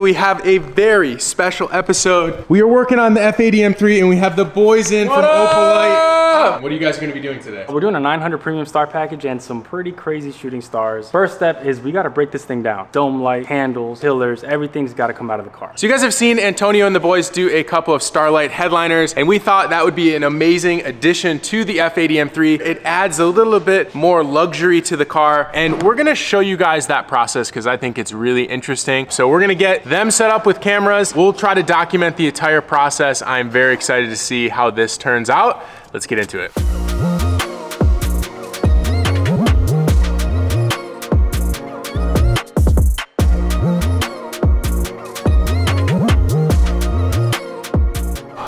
We have a very special episode. We are working on the F80 M3 and we have the boys in from Opalite. What are you guys gonna be doing today? We're doing a 900 premium star package and some pretty crazy shooting stars. First step is we gotta break this thing down. Dome light, handles, pillars, everything's gotta come out of the car. So you guys have seen Antonio and the boys do a couple of Starlight headliners, and we thought that would be an amazing addition to the F80 M3. It adds a little bit more luxury to the car, and we're gonna show you guys that process because I think it's really interesting. So we're gonna get them set up with cameras. We'll try to document the entire process. I'm very excited to see how this turns out. Let's get into it.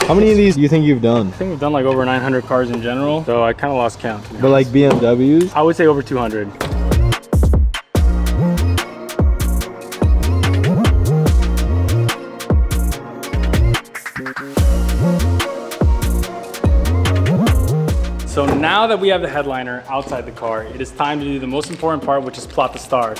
How many of these do you think you've done? I think we've done like over 900 cars in general, so I kind of lost count. But like BMWs? I would say over 200. So now that we have the headliner outside the car, it is time to do the most important part, which is plot the stars.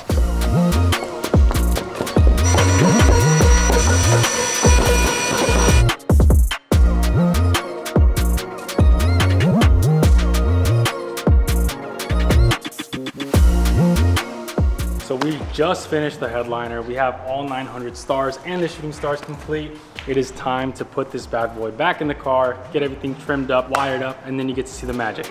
So we just finished the headliner. We have all 900 stars and the shooting stars complete. It is time to put this bad boy back in the car, get everything trimmed up, wired up, and then you get to see the magic.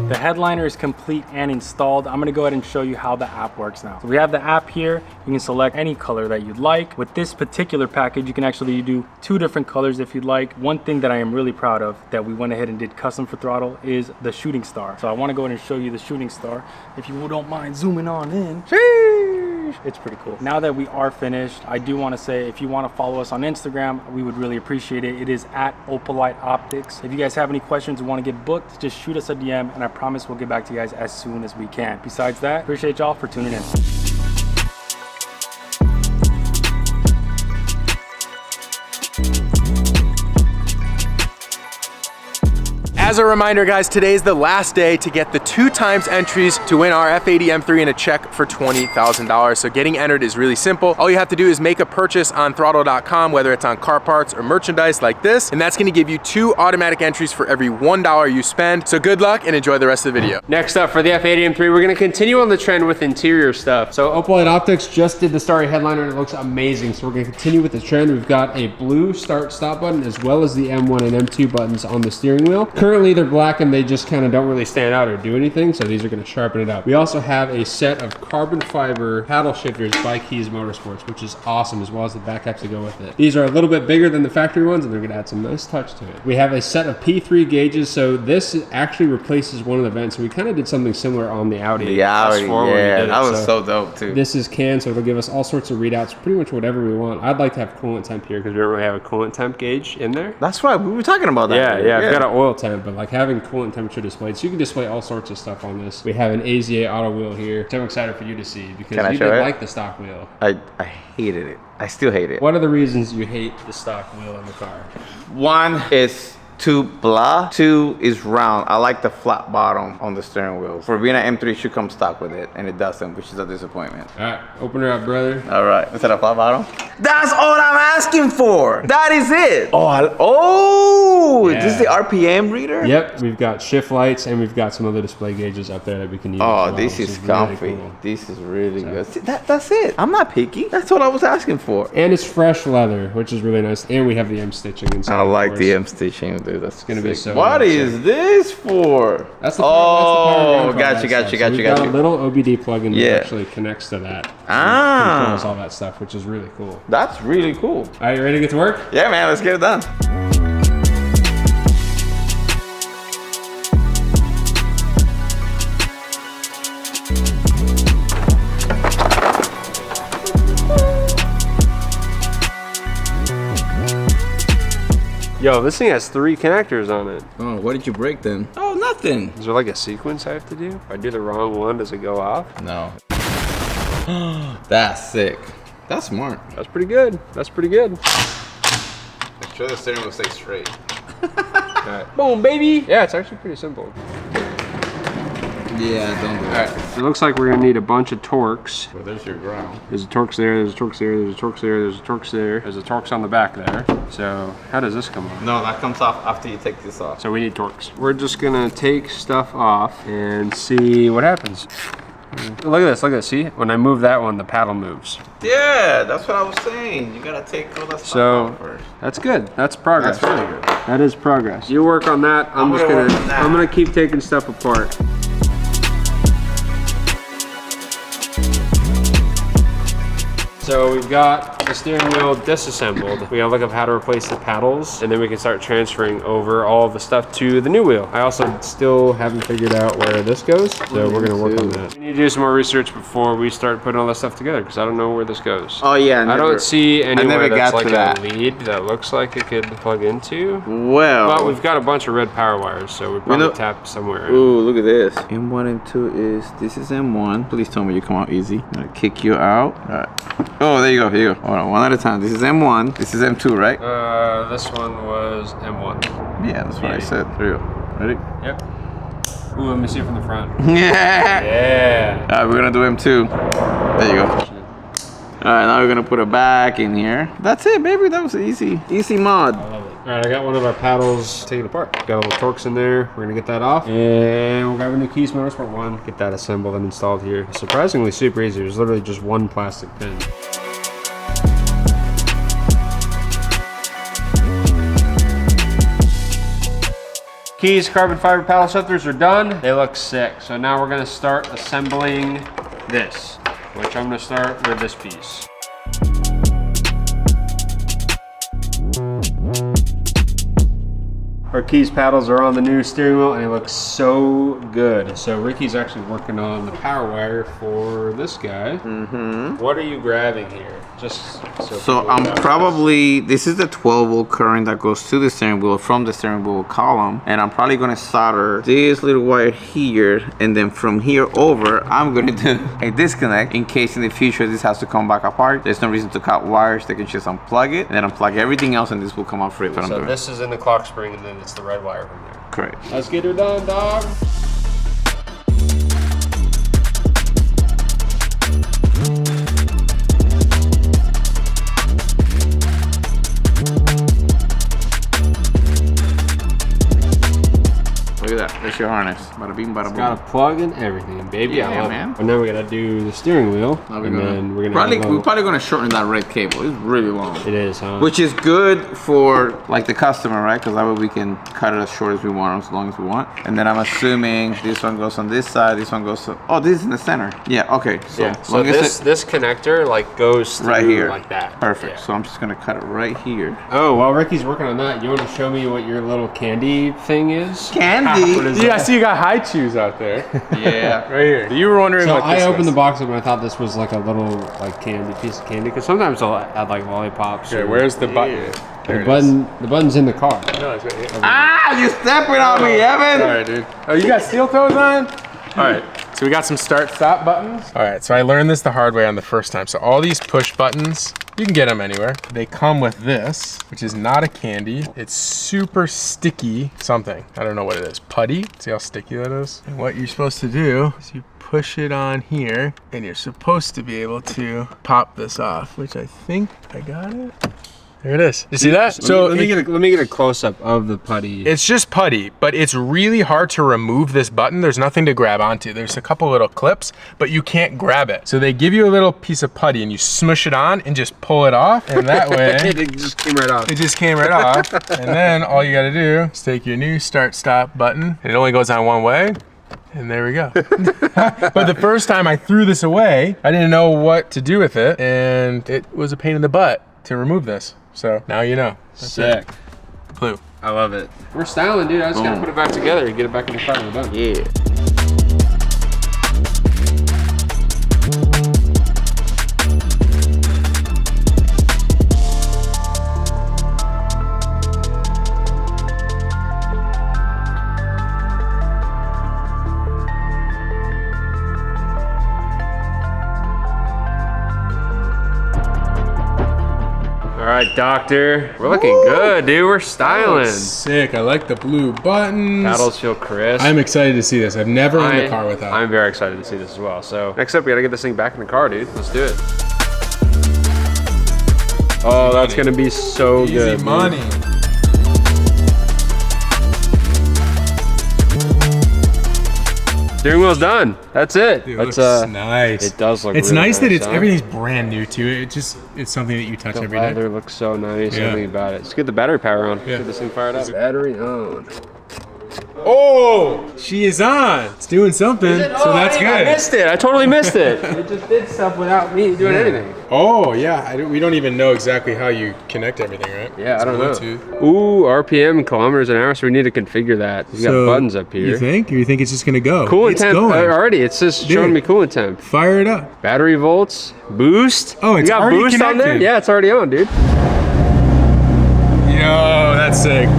The headliner is complete and installed. I'm gonna go ahead and show you how the app works now. So we have the app here. You can select any color that you'd like. With this particular package, you can actually do 2 different colors if you'd like. One thing that I am really proud of that we went ahead and did custom for throtl is the shooting star. So I wanna go ahead and show you the shooting star. If you don't mind zooming on in. It's pretty cool. Now that we are finished, I do want to say if you want to follow us on Instagram, we would really appreciate it. It is at Opalite Optics. If you guys have any questions or want to get booked, just shoot us a DM and I promise we'll get back to you guys as soon as we can. Besides that, appreciate y'all for tuning in. As a reminder, guys, today is the last day to get the 2x entries to win our F80 M3 and a check for $20,000. So getting entered is really simple. All you have to do is make a purchase on throtl.com, whether it's on car parts or merchandise like this, and that's gonna give you 2 automatic entries for every $1 you spend. So good luck and enjoy the rest of the video. Next up for the F80 M3, we're gonna continue on the trend with interior stuff. So Opalite Optics just did the Starry headliner and it looks amazing. So we're gonna continue with the trend. We've got a blue start stop button as well as the M1 and M2 buttons on the steering wheel. Currently they're black and they just kind of don't really stand out or do anything, so these are going to sharpen it up. We also have a set of carbon fiber paddle shifters by Keys Motorsports, which is awesome, as well as the back caps that go with it. These are a little bit bigger than the factory ones and they're going to add some nice touch to it. We have a set of P3 gauges, so this actually replaces one of the vents. So we kind of did something similar on the Audi. The Audi, yeah, that was so dope too. This is CAN, so it'll give us all sorts of readouts, pretty much whatever we want. I'd like to have coolant temp here because we don't really have a coolant temp gage in there. That's right, we were talking about that. Yeah, I've got an oil temp, but like having coolant temperature displayed, so you can display all sorts of stuff on this. We have an AZA auto wheel here, which I'm excited for you to see because you didn't like the stock wheel. I hated it. I still hate it. What are the reasons you hate the stock wheel in the car? One is too blah. 2 is round. I like the flat bottom on the steering wheel. For being an M3, it should come stock with it, and it doesn't, which is a disappointment. All right, open her up, brother. All right, is that a flat bottom? That's all I'm asking for. That is it. Yeah. Is this the RPM reader? Yep, we've got shift lights and we've got some other display gauges up there that we can use. Oh, this is comfy. Really cool. This is really good. See, that's it. I'm not picky. That's what I was asking for. And it's fresh leather, which is really nice. And we have the M stitching inside. I like the M stitching, dude. That's gonna be so. What is this for? That's the gotcha. We've got a little OBD plugin that actually connects to that. Controls all that stuff, which is really cool. That's really cool. All right, you ready to get to work? Yeah, man. Let's get it done. Yo, this thing has 3 connectors on it. Oh, what did you break then? Oh, nothing. Is there like a sequence I have to do? If I do the wrong one, does it go off? No. That's sick. That's smart. That's pretty good. That's pretty good. Make sure the steering wheel stays straight. Boom, baby. Yeah, it's actually pretty simple. Yeah, don't do All that. right. It looks like we're gonna need a bunch of torques. Well, there's your ground. There's a Torx there, there's a Torx there, there's a Torx there, there's a Torx there, there's a Torx on the back there. So how does this come off? No, that comes off after you take this off. So we need Torx. We're just gonna take stuff off and see what happens. Look at this, look at this. See, when I move that one, the paddle moves. Yeah, that's what I was saying. You gotta take all that stuff So off first. that's good. That's progress. That's really good. That is progress. You work on that. I'm just gonna gonna work on that. I'm gonna keep taking stuff apart. So we've got the steering wheel disassembled. We gotta look up how to replace the paddles, and then we can start transferring over all of the stuff to the new wheel. I also still haven't figured out where this goes, so we're gonna work on that. We need to do some more research before we start putting all this stuff together, because I don't know where this goes. Oh yeah, I don't see anywhere that's like that. a lead that looks like it could plug into. Well, But we've got a bunch of red power wires, so we probably tap somewhere. Ooh, look at this. M1 and 2 this is M1. Please tell me you come out easy. I'm gonna kick you out. All right. Oh, there you go, here you go. Hold on, one at a time. This is M1, this is M2, right? This one was M1. Yeah, that's what I said. There you go. Ready? Yep. Ooh, let me see it from the front. Yeah. Yeah. All right, we're gonna do M2. There you go. All right, now we're gonna put it back in here. That's it, baby. That was easy. Easy mod. I love it. All right, I got one of our paddles taken apart. Got a little Torx in there. We're gonna get that off. And we'll grab a new Keys Motorsport 1, get that assembled and installed here. Surprisingly super easy. There's literally just one plastic pin. Keys carbon fiber paddle shifters are done. They look sick. So now we're gonna start assembling this, which I'm gonna start with this piece. Our Keys paddles are on the new steering wheel and it looks so good. So Ricky's actually working on the power wire for this guy. What are you grabbing here? Just So I'm probably, this is the 12 volt current that goes to the steering wheel from the steering wheel column. And I'm probably gonna solder this little wire here. And then from here over, I'm gonna do a disconnect in case in the future this has to come back apart. There's no reason to cut wires. They can just unplug it and then unplug everything else and this will come out free. What I'm So doing. this is in the clock spring and then it's the red wire from there. Correct. Let's get her done, dog. Look at that. There's your harness. Bada bing, bada boom. Got a plug and everything, baby. Yeah, I love man. it. But now we gotta do the steering wheel. Now And then we're gonna we're probably gonna shorten that red cable. It's really long. It is, huh? Which is good for like the customer, right? Because that way we can cut it as short as we want, as long as we want. And then I'm assuming this one goes on this side, this one goes. Oh, this is in the center. Yeah. Okay. So, Yeah. So long as this connector like goes through right here, like that. Perfect. Yeah. So I'm just gonna cut it right here. Oh, while Ricky's working on that, you want to show me what your little candy thing is? Candy. What is Yeah, I that? see you got high chews out there. Yeah. Right here. You were wondering So what this I opened was. the box up and I thought this was like a little like candy piece of candy because sometimes I'll add like lollipops. Okay, or- where's the button? There the it is. button? The button's in the car. No, it's right here. Ah, you stepping on me, Evan. All right, dude. Oh, you got steel toes on? All right, so we got some start-stop buttons. All right, so I learned this the hard way on the first time. So all these push buttons, you can get them anywhere. They come with this, which is not a candy. It's super sticky something. I don't know what it is. Putty. See how sticky that is? And what you're supposed to do is you push it on here, and you're supposed to be able to pop this off, which I think I got it. There it is. You see that? Let me get a close up of the putty. It's just putty, but it's really hard to remove this button. There's nothing to grab onto. There's a couple little clips, but you can't grab it. So they give you a little piece of putty and you smush it on and just pull it off. And that way, it just came right off. it just came right off. And then all you gotta do is take your new start-stop button. It only goes on one way. And there we go. But the first time I threw this away, I didn't know what to do with it. And it was a pain in the butt to remove this. So now you know. That's Sick. it. Blue. I love it. We're styling, dude. I just gotta Boom. put it back together and get it back in the car and we're done. Yeah. right, doctor. We're looking good, dude. We're styling. Sick. I like the blue buttons. Paddles feel crisp. I'm excited to see this. I've never owned a car without. I'm very excited to see this as well. So next up, we gotta get this thing back in the car, dude. Let's do it. Oh, that's gonna be so good. Easy money. Steering wheel's done. That's it. Dude, That's looks nice. It does look. It's really nice that it's huh? everything's brand new too. It's something that you touch The every day. leather looks so nice. Yeah. Everything about it. Let's get the battery power on. Yeah. Get this thing fired up. Battery on. Oh, she is on. It's doing something. So that's good. I missed it. I totally missed it. It just did stuff without me doing anything. Oh yeah, we don't even know exactly how you connect everything, right? Yeah, It's I don't Bluetooth. know. Ooh, RPM, kilometers an hour. So we need to configure that. You got buttons up here. You think? Or you think it's just gonna go? Coolant It's temp going. already. It's just showing me coolant temp. Fire it up. Battery volts, boost. Oh, it's you got already boost on there? connected. Yeah, it's already on, dude. Yo, that's sick.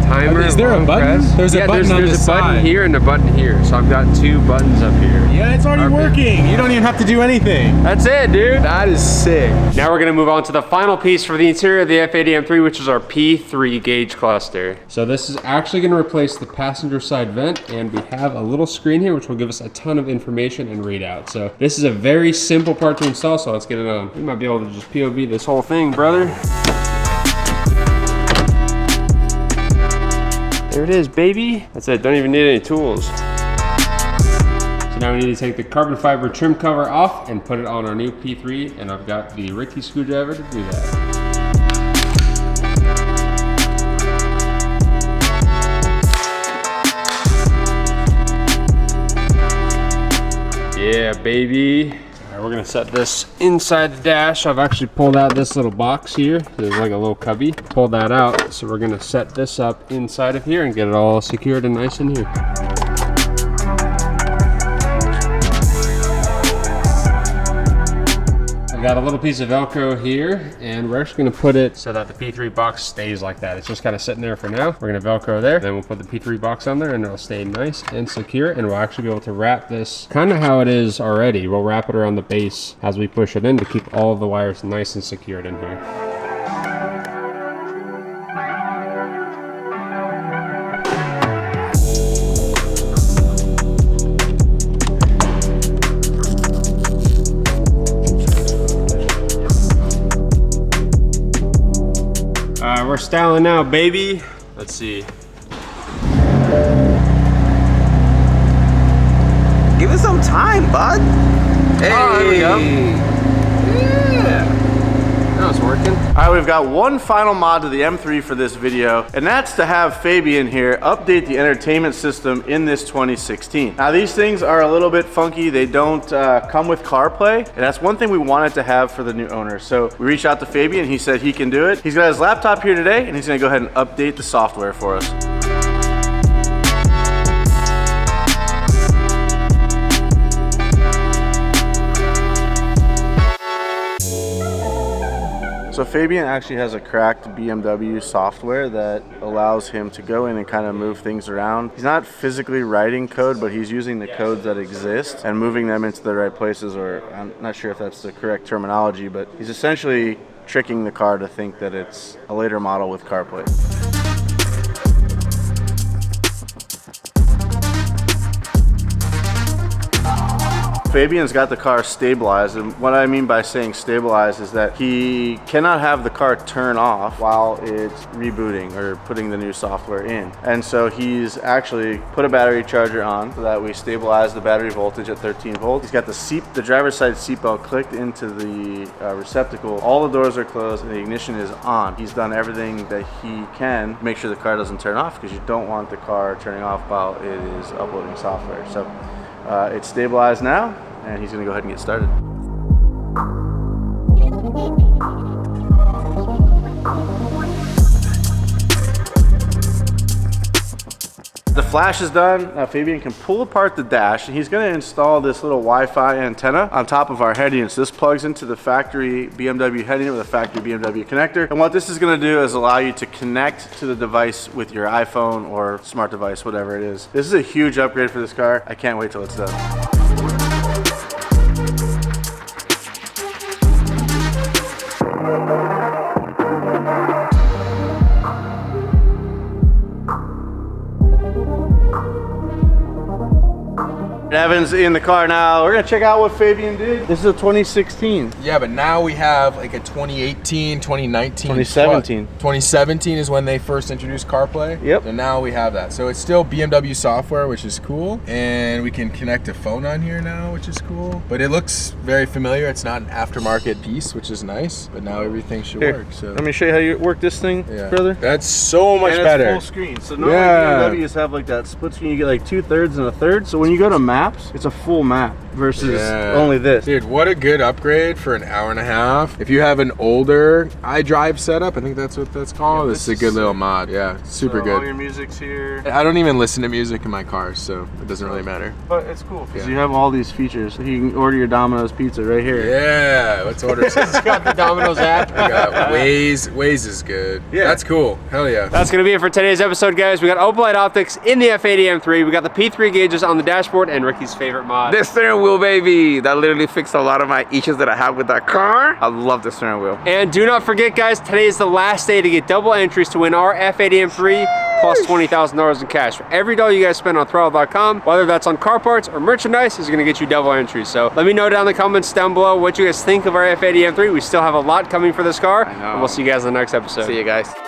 Timer. Is there a long button? press. There's a button on there's the a button side. here and a button here. So I've got 2 buttons up here. Yeah, it's already RPM. working. You don't even have to do anything. That's it, dude. That is sick. Now we're gonna move on to the final piece for the interior of the F80 M3, which is our P3 gauge cluster. So this is actually gonna replace the passenger side vent, and we have a little screen here which will give us a ton of information and readout. So this is a very simple part to install, so let's get it on. We might be able to just POV this whole thing, brother. There it is, baby. That's it, don't even need any tools. So now we need to take the carbon fiber trim cover off and put it on our new P3, and I've got the Ricky screwdriver to do that. Yeah, baby. All right, we're gonna set this inside the dash. I've actually pulled out this little box here. There's like a little cubby. Pulled that out. So we're gonna set this up inside of here and get it all secured and nice in here. Got a little piece of Velcro here, and we're actually gonna put it so that the P3 box stays like that. It's just kind of sitting there for now. We're gonna Velcro there, then we'll put the P3 box on there, and it'll stay nice and secure, and we'll actually be able to wrap this kind of how it is already. We'll wrap it around the base as we push it in to keep all of the wires nice and secured in here. We're styling now, baby. Let's see. Give it some time, bud. Hey. Oh, there we go. Yeah. Now it's working. All right, we've got one final mod to the M3 for this video, and that's to have Fabian here update the entertainment system in this 2016. Now, these things are a little bit funky. They don't come with CarPlay, and that's one thing we wanted to have for the new owner. So we reached out to Fabian. He said he can do it. He's got his laptop here today, and he's gonna go ahead and update the software for us. So Fabian actually has a cracked BMW software that allows him to go in and kind of move things around. He's not physically writing code, but he's using the codes that exist and moving them into the right places, or I'm not sure if that's the correct terminology, but he's essentially tricking the car to think that it's a later model with CarPlay. Fabian's got the car stabilized, and what I mean by saying stabilized is that he cannot have the car turn off while it's rebooting or putting the new software in. And so he's actually put a battery charger on so that we stabilize the battery voltage at 13 volts. He's got the driver's side seatbelt clicked into the receptacle. All the doors are closed and the ignition is on. He's done everything that he can to make sure the car doesn't turn off, because you don't want the car turning off while it is uploading software. So it's stabilized now, and he's gonna go ahead and get started. The flash is done. Now Fabian can pull apart the dash, and he's gonna install this little Wi-Fi antenna on top of our head units. This plugs into the factory BMW head unit with a factory BMW connector. And what this is gonna do is allow you to connect to the device with your iPhone or smart device, whatever it is. This is a huge upgrade for this car. I can't wait till it's done. Evan's in the car now. We're gonna check out what Fabian did. This is a 2016. Yeah, but now we have like a 2018, 2019. 2017. 2017 is when they first introduced CarPlay. Yep. So now we have that. So it's still BMW software, which is cool. And we can connect a phone on here now, which is cool. But it looks very familiar. It's not an aftermarket piece, which is nice. But now everything should work. So let me show you how you work this thing, brother. That's so much and better. It's full screen. So normally BMWs have like that split screen. You get like 2/3 and a third. So when you go to maps, it's a full map versus only this. Dude, what a good upgrade for an hour and a half. If you have an older iDrive setup, I think that's what that's called. This is a good little mod. Yeah, super good. All your music's here. I don't even listen to music in my car, so it doesn't really matter. But it's cool because you have all these features. You can order your Domino's pizza right here. Yeah, let's order some. It's got the Domino's app. We got Waze. Waze is good. Yeah, that's cool. Hell yeah. That's gonna be it for today's episode, guys. We got Opalite optics in the F80 M3. We got the P3 gauges on the dashboard and Ricky's favorite mod. The steering wheel, baby. That literally fixed a lot of my issues that I have with that car. I love the steering wheel. And do not forget, guys, today is the last day to get double entries to win our F80 M3 plus $20,000 in cash. For every dollar you guys spend on throtl.com, whether that's on car parts or merchandise, is gonna get you double entries. So let me know down in the comments down below what you guys think of our F80 M3. We still have a lot coming for this car. And we'll see you guys in the next episode. See you guys.